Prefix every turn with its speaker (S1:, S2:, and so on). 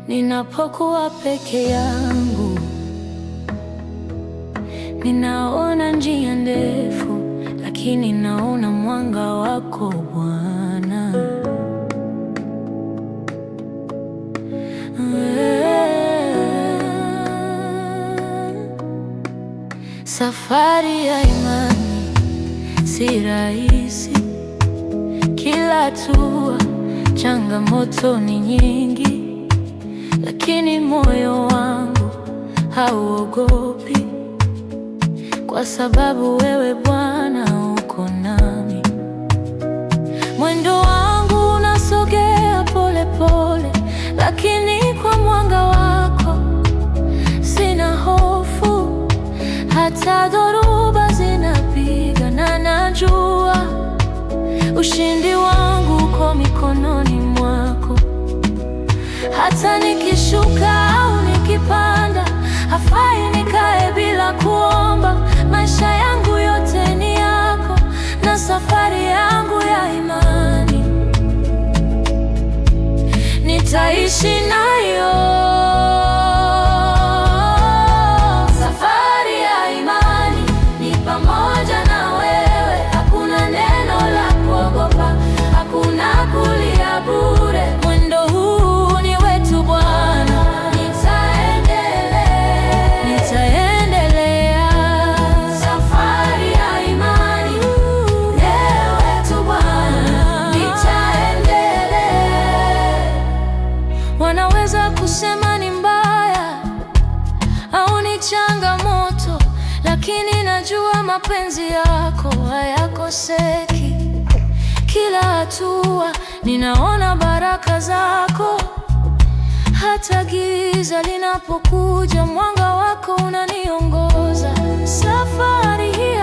S1: Ninapokuwa peke yangu, ninaona njia ndefu, lakini naona mwanga wako Bwana. Safari ya imani si rahisi, kila hatua changamoto ni nyingi, lakini moyo wangu hauogopi, kwa sababu wewe Bwana uko nami. Mwendo wangu unasogea pole pole, lakini kwa mwanga wako sina hofu. Hata dhoruba zinapiga na najua ushindi wangu uko mikononi mwako. Hata nikishuka au nikipanda, hafai nikae bila kuomba. Maisha yangu yote ni yako, na safari yangu ya imani nitaishi nayo. Safari ya imani ni pamoja na wewe, hakuna neno la kuogopa, hakuna kulia bure. Mwendo huu ni wetu Bwana, nitaendelea. Safari ya imani ni wetu Bwana, nitaendelea. Wanaweza kusema ni mbaya au ni changamoto, lakini najua mapenzi yako hayakoseki. Kila hatua ninaona baraka zako, hata giza linapokuja, mwanga wako unaniongoza. Safari hii